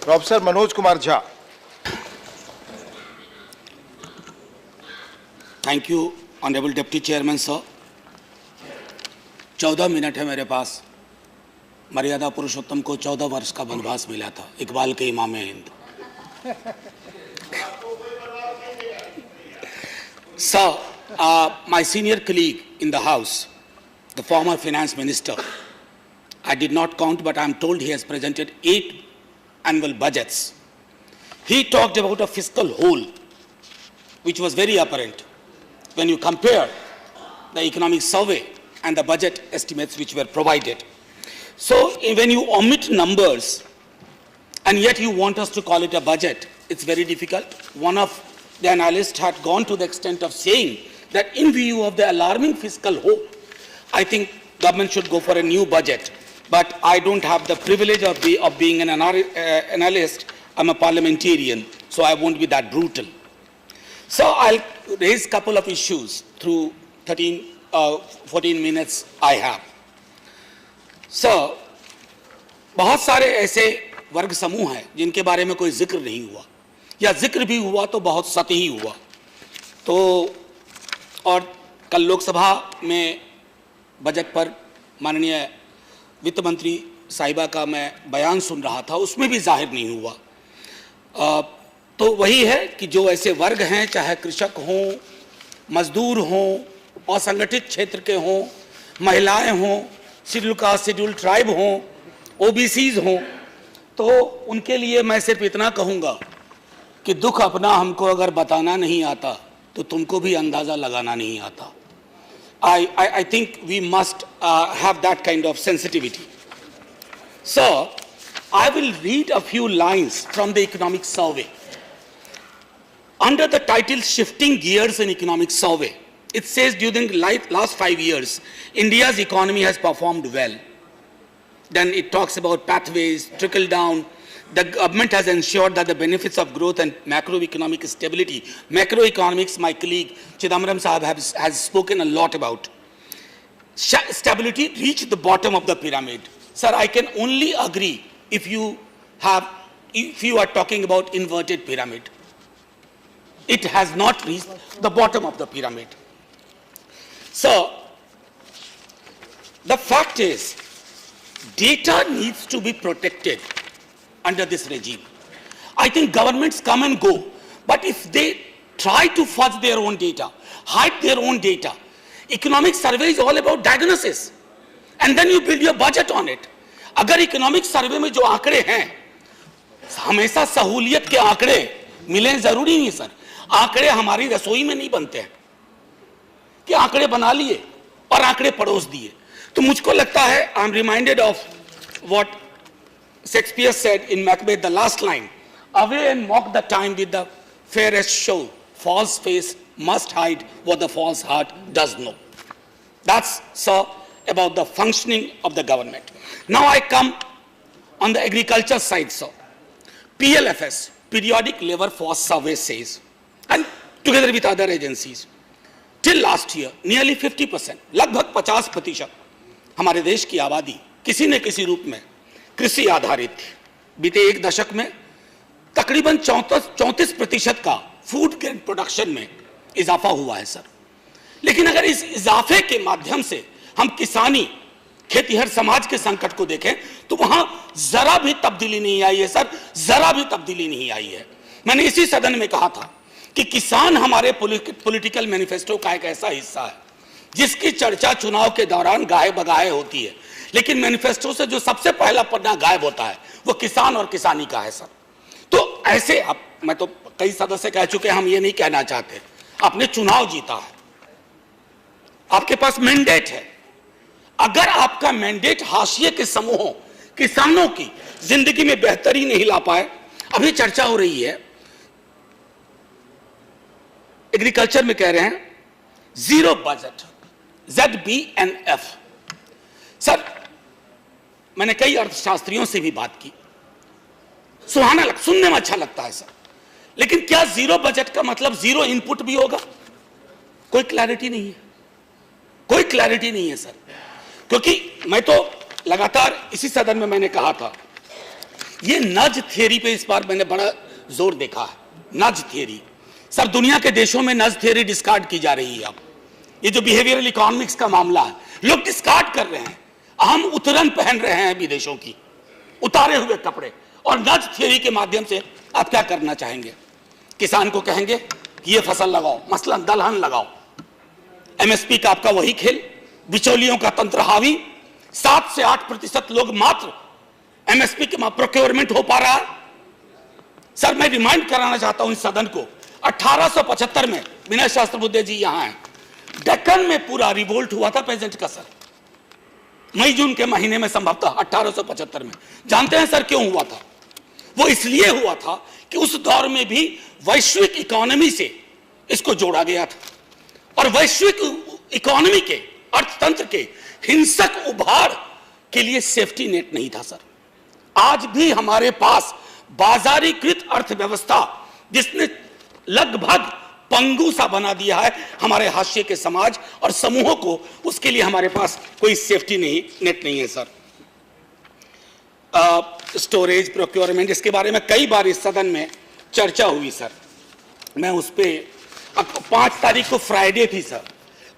Professor Manoj Kumar Jha. Thank you honourable deputy chairman sir. 14 minute है मेरे पास। मर्यादा पुरुषोत्तम को 14 वर्ष का वनवास मिला था, इकबाल के इमाम Hind. Sir, my senior colleague in the House, the former finance minister, I did not count, but I'm told he has presented 8 annual budgets. He talked about a fiscal hole, which was very apparent when you compare the economic survey and the budget estimates which were provided. So when you omit numbers and yet you want us to call it a budget, it's very difficult. One of the analysts had gone to the extent of saying that in view of the alarming fiscal hole, I think government should go for a new budget. But I don't have the privilege of being an analyst. I'm a parliamentarian, so I won't be that brutal. So I'll raise a couple of issues through 14 minutes I have. So, बहुत सारे ऐसे वर्ग समूह हैं जिनके बारे में कोई जिक्र नहीं हुआ, या जिक्र भी हुआ तो बहुत सतही हुआ। तो और कल लोकसभा में बजट पर माननीय वित्त मंत्री साहिबा का मैं बयान सुन रहा था, उसमें भी जाहिर नहीं हुआ। तो वही है कि जो ऐसे वर्ग हैं, चाहे कृषक हों, मजदूर हों, असंगठित क्षेत्र के हों, महिलाएं हों, शेड्यूल कास्ट शेड्यूल ट्राइब हों, ओबीसीज हों, तो उनके लिए मैं सिर्फ इतना कहूँगा कि दुख अपना हमको अगर बताना नहीं आता तो तुमको भी अंदाज़ा लगाना नहीं आता। I think we must have that kind of sensitivity. So, I will read a few lines from the economic survey. Under the title Shifting Gears in Economic Survey, it says during the last 5 years, India's economy has performed well. Then it talks about pathways, trickle down. The government has ensured that the benefits of growth and macroeconomic stability. Macroeconomics, my colleague Chidambaram Sahab has spoken a lot about. Stability reached the bottom of the pyramid. Sir, I can only agree if you are talking about inverted pyramid. It has not reached the bottom of the pyramid. So, the fact is, data needs to be protected under this regime. I think governments come and go, but if they try to fudge their own data, hide their own data, economic survey is all about diagnosis, and then you build your budget on it. अगर economic survey में जो आंकड़े हैं, हमेशा सहूलियत के आंकड़े मिलें जरूरी नहीं सर। आंकड़े हमारी रसोई में नहीं बनते हैं कि आंकड़े बना लिए और आंकड़े पड़ोस दिए। तो मुझको लगता है, I am reminded of what Shakespeare said in Macbeth, the last line, away and mock the time with the fairest show. False face must hide what the false heart does know. That's, sir, about the functioning of the government. Now I come on the agriculture side, sir. PLFS, Periodic Labor Force Survey says, and together with other agencies, till last year, nearly 50%, लगभग 50% हमारे देश की आबादी किसी न किसी रूप में कृषि आधारित थी। बीते एक दशक में तकरीबन 34% का फूड ग्रेन प्रोडक्शन में इजाफा हुआ है सर। लेकिन अगर इस इजाफे के माध्यम से हम किसानी खेतीहर समाज के संकट को देखें तो वहां जरा भी तब्दीली नहीं आई है सर, जरा भी तब्दीली नहीं आई है। मैंने इसी सदन में कहा था कि किसान हमारे पॉलिटिकल मैनिफेस्टो का एक ऐसा हिस्सा है जिसकी चर्चा चुनाव के दौरान गाहे बगाहे होती है, लेकिन मैनिफेस्टो से जो सबसे पहला पन्ना गायब होता है वो किसान और किसानी का है सर। तो ऐसे अब मैं तो कई सदस्य कह चुके, हम ये नहीं कहना चाहते, आपने चुनाव जीता है, आपके पास मैंडेट है। अगर आपका मैंडेट हाशिए के समूहों किसानों की जिंदगी में बेहतरी नहीं ला पाए, अभी चर्चा हो रही है एग्रीकल्चर में, कह रहे हैं जीरो बजट, ZBNF। सर, मैंने कई अर्थशास्त्रियों से भी बात की, सुनने में अच्छा लगता है सर, लेकिन क्या जीरो बजट का मतलब जीरो इनपुट भी होगा? कोई क्लैरिटी नहीं है, कोई क्लैरिटी नहीं है सर। क्योंकि मैं तो लगातार इसी सदन में मैंने कहा था ये नज थियरी पे इस बार मैंने बड़ा जोर देखा है, नज थियरी। सर दुनिया के देशों में नज थियरी डिस्कार्ड की जा रही है। अब ये जो बिहेवियरल इकोनॉमिक्स का मामला है, लोग डिस्कार्ड कर रहे हैं। हम उतरन पहन रहे हैं विदेशों की, उतारे हुए कपड़े, और नज थियरी के माध्यम से आप क्या करना चाहेंगे? किसान को कहेंगे कि ये फसल लगाओ, मसलन दलहन लगाओ। एमएसपी का आपका वही खेल, बिचौलियों का तंत्र हावी, 7 से 8% लोग मात्र एमएसपी के प्रोक्योरमेंट हो पा रहा है। सर मैं रिमाइंड कराना चाहता हूं इस सदन को, 1875 में विनय सहस्त्रबुद्धे जी यहां हैं, डेक्कन में पूरा रिवोल्ट हुआ था पेजेंट का सर, मई जून के महीने में संभवतः 1875 में। जानते हैं सर क्यों हुआ था? वो इसलिए हुआ था कि उस दौर में भी वैश्विक इकोनॉमी से इसको जोड़ा गया था, और वैश्विक इकोनॉमी के, अर्थतंत्र के हिंसक उभार के लिए सेफ्टी नेट नहीं था सर। आज भी हमारे पास बाजारीकृत अर्थव्यवस्था, जिसने लगभग पंगु सा बना दिया है हमारे हाशिए के समाज और समूहों को, उसके लिए हमारे पास कोई सेफ्टी नेट नहीं है सर। स्टोरेज, प्रोक्योरमेंट, इसके बारे में कई बार इस सदन में चर्चा हुई सर। मैं उस पर 5 तारीख को फ्राइडे थी सर,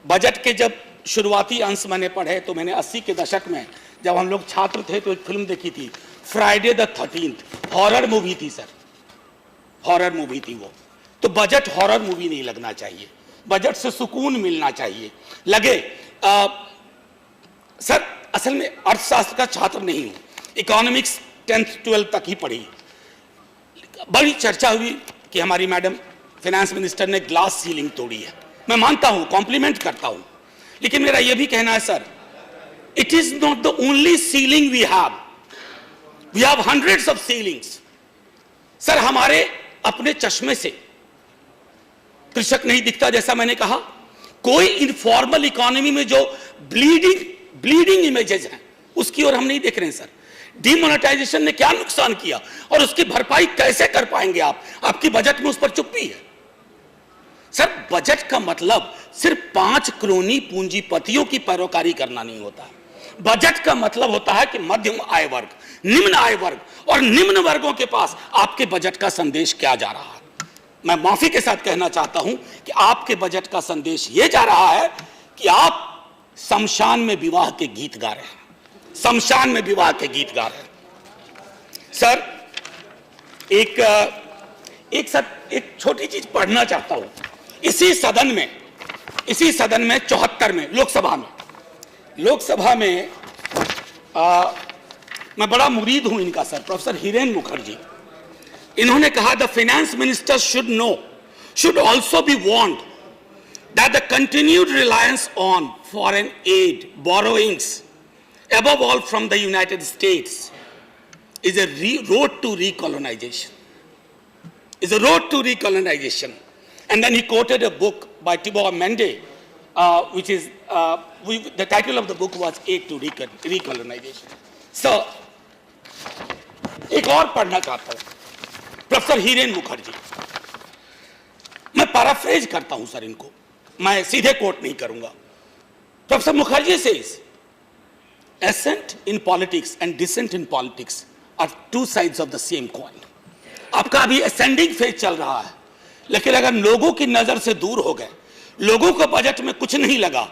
बजट के जब शुरुआती अंश मैंने पढ़े तो मैंने 80 के दशक में जब हम लोग छात्र थे तो एक फिल्म देखी थी, Friday the 13th, horror movie थी सर, हॉरर मूवी थी वो। तो बजट हॉरर मूवी नहीं लगना चाहिए, बजट से सुकून मिलना चाहिए लगे। सर असल में अर्थशास्त्र का छात्र नहीं हूं, इकोनॉमिक्स 10th 12th तक ही पढ़ी। बड़ी चर्चा हुई कि हमारी मैडम फाइनेंस मिनिस्टर ने ग्लास सीलिंग तोड़ी है। मैं मानता हूं, कॉम्प्लीमेंट करता हूं, लेकिन मेरा यह भी कहना है sir, it is not the only ceiling we have hundreds of ceilings. Sir हमारे अपने चश्मे से कृषक नहीं दिखता, जैसा मैंने कहा। कोई इनफॉर्मल इकोनॉमी में जो ब्लीडिंग इमेजेस हैं उसकी ओर हम नहीं देख रहे हैं सर। डिमोनेटाइजेशन ने क्या नुकसान किया और उसकी भरपाई कैसे कर पाएंगे आप? आपकी बजट में उस पर चुप्पी है सर। बजट का मतलब सिर्फ 5 क्रोनी पूंजीपतियों की पैरोकारी करना नहीं होता है। बजट का मतलब होता है कि मध्यम आय वर्ग, निम्न आय वर्ग और निम्न वर्गों के पास आपके बजट का संदेश क्या जा रहा है। मैं माफी के साथ कहना चाहता हूं कि आपके बजट का संदेश यह जा रहा है कि आप शमशान में विवाह के गीत गा रहे हैं, शमशान में विवाह के गीत गा रहे हैं। सर एक छोटी चीज पढ़ना चाहता हूं। इसी सदन में 74 में लोकसभा में मैं बड़ा मुरीद हूं इनका सर, प्रोफेसर हिरेन मुखर्जी। इन्होंने कहा the finance minister should also be warned that the continued reliance on foreign add borrowings above all from the United States is a road to recolonization. And then he quoted a book by Tibor Mende, which is, the title of the book was Aid to Recolonization. So, एक और पढ़ना चाहता हूं, professor Hiren Mukherjee. मैं paraphrase करता हूं sir इनको, मैं सीधे कोट नहीं करूंगा। Professor Mukherjee says, ascent in politics and descent in politics are 2 sides of the same coin. आपका अभी ascending phase चल रहा है, लेकिन अगर लोगों की नजर से दूर हो गए, लोगों को बजट में कुछ नहीं लगा,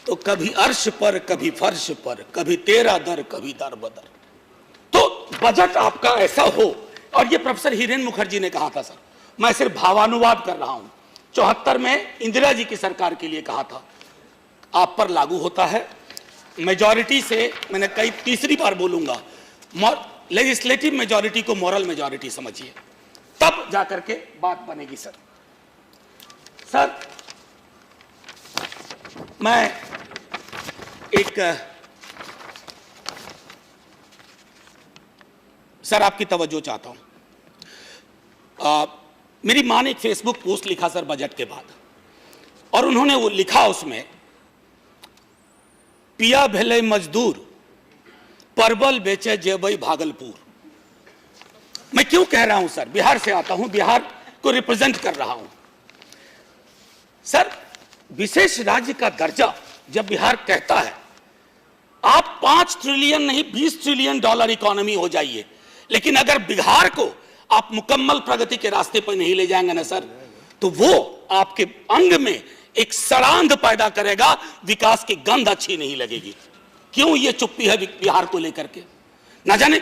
तो कभी अर्श पर, कभी फर्श पर, कभी तेरा दर, कभी दर बदर। तो बजट आपका ऐसा हो, और ये प्रोफेसर हिरेन मुखर्जी ने कहा था सर, मैं सिर्फ भावानुवाद कर रहा हूं। 74 में इंदिरा जी की सरकार के लिए कहा था, आप पर लागू होता है। मेजॉरिटी से मैंने तीसरी बार बोलूंगा, लेजिस्लेटिव मेजॉरिटी को मॉरल मेजॉरिटी समझिए, तब जाकर के बात बनेगी सर। मैं आपकी तवज्जो चाहता हूं। मेरी मां ने एक फेसबुक पोस्ट लिखा सर बजट के बाद, और उन्होंने वो लिखा उसमें, पिया भेले मजदूर परवल बेचे जेबई भागलपुर। मैं क्यों कह रहा हूं सर, बिहार से आता हूं, बिहार को रिप्रेजेंट कर रहा हूं सर। विशेष राज्य का दर्जा जब बिहार कहता है, आप 5 ट्रिलियन नहीं 20 ट्रिलियन डॉलर इकोनॉमी हो जाइए, लेकिन अगर बिहार को आप मुकम्मल प्रगति के रास्ते पर नहीं ले जाएंगे ना सर, तो वो आपके अंग में एक सड़ांध पैदा करेगा, विकास की गंध अच्छी नहीं लगेगी। क्यों ये चुप्पी है बिहार को लेकर के? ना जाने,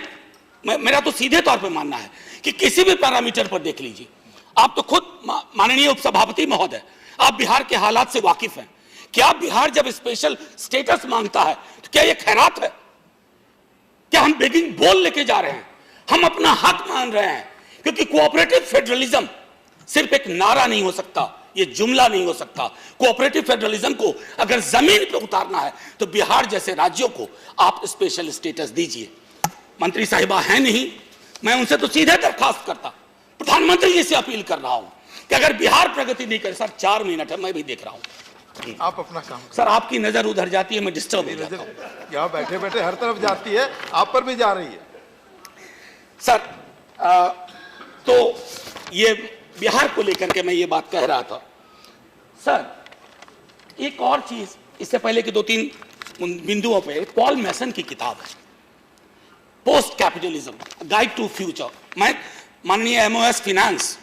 मेरा तो सीधे तौर पे मानना है कि किसी भी पैरामीटर पर देख लीजिए, आप तो खुद माननीय उपसभापति महोदय, आप बिहार के हालात से वाकिफ हैं। क्या बिहार जब स्पेशल स्टेटस मांगता है तो क्या ये खैरात है? क्या हम बेगिंग बोल लेके जा रहे हैं? हम अपना हक मान रहे हैं, क्योंकि कोऑपरेटिव फेडरलिज्म सिर्फ एक नारा नहीं हो सकता, ये जुमला नहीं हो सकता। कोऑपरेटिव फेडरलिज्म को अगर जमीन पे उतारना है तो बिहार जैसे राज्यों को आप स्पेशल स्टेटस दीजिए। मंत्री साहिबा है नहीं, मैं उनसे तो सीधे दरखास्त करता, प्रधानमंत्री जी से अपील कर रहा हूं कि अगर बिहार प्रगति नहीं करे, सर 4 मिनट है, मैं भी देख रहा हूं, आप अपना काम सर आपकी नजर उधर जाती है, मैं डिस्टर्ब हो जाता हूं। यहाँ बैठे बैठे हर तरफ जाती है, आप पर भी जा रही है सर। तो ये बिहार को लेकर के मैं ये बात कह रहा था। सर एक और चीज, इससे पहले कि 2-3 बिंदुओं पे पॉल मैसन की किताब है, post capitalism guide to future. मैं माननीय एमओएस फिनांस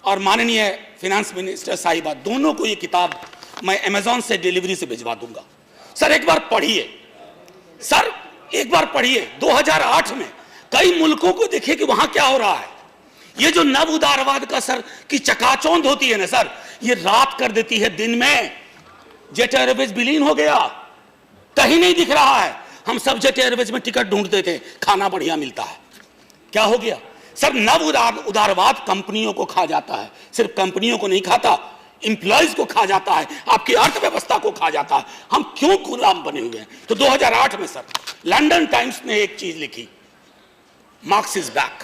और माननीय फिनांस मिनिस्टर साहिबा दोनों को ये किताब मैं अमेजॉन से डिलीवरी से भिजवा दूंगा। सर एक बार पढ़िए, सर एक बार पढ़िए। 2008 में कई मुल्कों को देखिए कि वहां क्या हो रहा है। ये जो नव उदारवाद का सर की चकाचौंध होती है ना सर, ये रात कर देती है दिन में। जेट एयरवेज विलीन हो गया, कहीं नहीं दिख रहा है। हम सब जेट एयरवेज में टिकट ढूंढते थे, खाना बढ़िया मिलता है, क्या हो गया सर? नव उदारवाद कंपनियों को खा जाता है, सिर्फ कंपनियों को नहीं खाता, इंप्लॉइज को खा जाता है, आपकी अर्थव्यवस्था को खा जाता है। हम क्यों गुलाम बने हुए हैं? तो 2008 में सर लंदन टाइम्स ने एक चीज लिखी, मार्क्स इज बैक।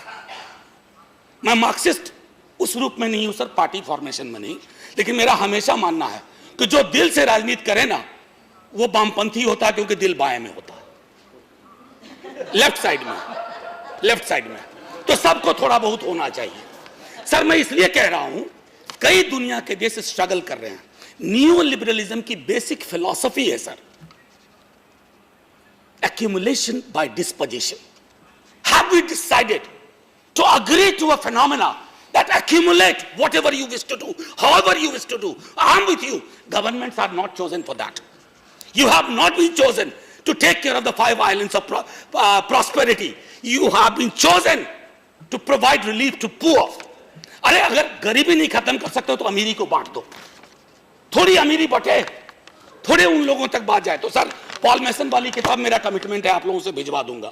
मैं मार्क्सिस्ट उस रूप में नहीं हूं सर, पार्टी फॉर्मेशन में नहीं, लेकिन मेरा हमेशा मानना है कि जो दिल से राजनीति करे ना वो वामपंथी होता है, क्योंकि दिल बाएं में होता है, लेफ्ट साइड में। तो सबको थोड़ा बहुत होना चाहिए। सर मैं इसलिए कह रहा हूं, कई दुनिया के देश स्ट्रगल कर रहे हैं। न्यू लिबरलिज्म की बेसिक फिलॉसफी है sir accumulation by disposition. Have we decided to agree to a phenomena that accumulate whatever you wish to do, however you wish to do? I am with you. Governments are not chosen for that. You have not been chosen to take care of the 5 islands of prosperity. You have been chosen to provide relief to poor. अरे अगर गरीबी नहीं खत्म कर सकते हो तो अमीरी को बांट दो, थोड़ी अमीरी बटे, थोड़े उन लोगों तक बात जाए। तो सर पॉल मैसन वाली किताब मेरा कमिटमेंट है, आप लोगों से भिजवा दूंगा।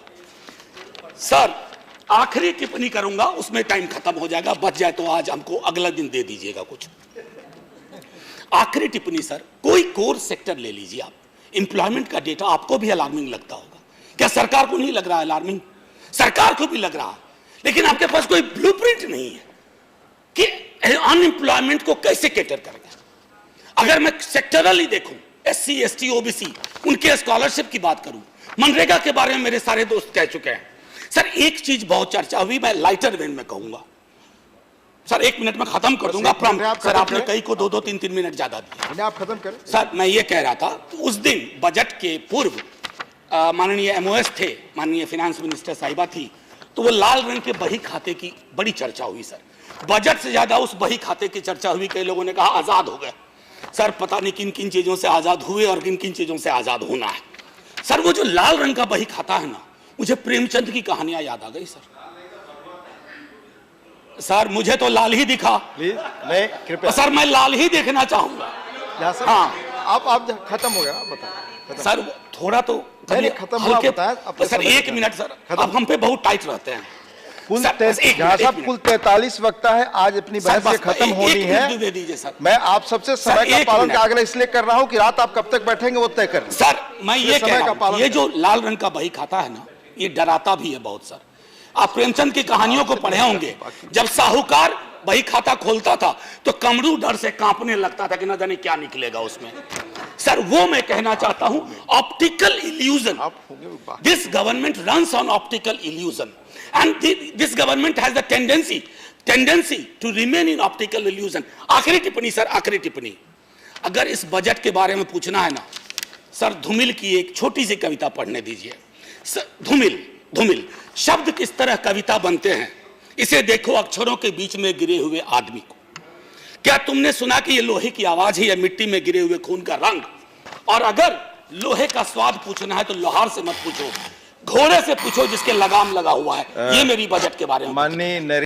सर आखिरी टिप्पणी करूंगा, उसमें टाइम खत्म हो जाएगा, बच जाए तो आज हमको अगला दिन दे दीजिएगा कुछ। आखिरी टिप्पणी सर, कोई कोर सेक्टर ले लीजिए आप, एम्प्लॉयमेंट का डेटा आपको भी अलार्मिंग लगता होगा, क्या सरकार को नहीं लग रहा है अलार्मिंग? सरकार को भी लग रहा है, लेकिन आपके पास कोई ब्लूप्रिंट नहीं है कि अनएम्प्लॉयमेंट को कैसे कैटर करेगा। अगर मैं सेक्टरली देखूं, SC, ST, OBC, उनके स्कॉलरशिप की बात करूं, मनरेगा के बारे में मेरे सारे दोस्त कह चुके हैं। सर एक चीज बहुत चर्चा हुई, मैं लाइटर वेन में कहूंगा सर, 1 मिनट में खत्म कर दूंगा। सर आपने कई को 2-3 मिनट ज्यादा दिए, आप खत्म करें। सर मैं ये कह रहा था, उस दिन बजट के पूर्व माननीय MOS थे, माननीय फिनांस मिनिस्टर साहिबा थी, तो वो लाल रंग के बही खाते की बड़ी चर्चा हुई सर। बजट से ज्यादा उस बही खाते की चर्चा हुई, कई लोगों ने कहा आजाद हो गए। सर पता नहीं किन किन चीजों से आजाद हुए और किन किन चीजों से आजाद होना है। सर वो जो लाल रंग का बही खाता है ना, मुझे प्रेमचंद की कहानियां याद आ गई सर। सर मुझे तो लाल ही दिखा, प्लीज नहीं कृपया सर मैं लाल ही देखना चाहूंगा। हाँ आप खत्म हो गया, आप बताएं सर थोड़ा तो खत्म हुआ, बताएं सर 1 मिनट सर, अब हम पे बहुत टाइट रहते हैं। कुल 43 वक्ता है, आज अपनी बहस से खत्म होनी है। दे दीजिए सर, मैं आप सबसे समय का पालन का आग्रह इसलिए कर रहा हूं कि रात आप कब तक बैठेंगे वो तय कर। सर मैं ये कह रहा हूं, ये जो लाल रंग का बही खाता है ना, ये डराता भी है बहुत सर। आप प्रेमचंद की कहानियों को पढ़े होंगे, जब साहूकार बही खाता खोलता था तो कमरू डर से कांपने लगता था कि न जाने क्या निकलेगा उसमें। सर वो मैं कहना चाहता हूं, optical illusion, this government runs on optical illusion and this government has the tendency to remain in optical illusion. आखिरी टिप्पणी सर, आखिरी टिप्पणी, अगर इस बजट के बारे में पूछना है ना सर, धूमिल की एक छोटी सी कविता पढ़ने दीजिए। धूमिल धूमिल, शब्द किस तरह कविता बनते हैं, इसे देखो अक्षरों के बीच में गिरे हुए आदमी को। क्या तुमने सुना कि ये लोहे की आवाज है या मिट्टी में गिरे हुए खून का रंग? और अगर लोहे का स्वाद पूछना है तो लोहार से मत पूछो, घोड़े से पूछो जिसके लगाम लगा हुआ है। ये मेरी बजट के बारे में। माननीय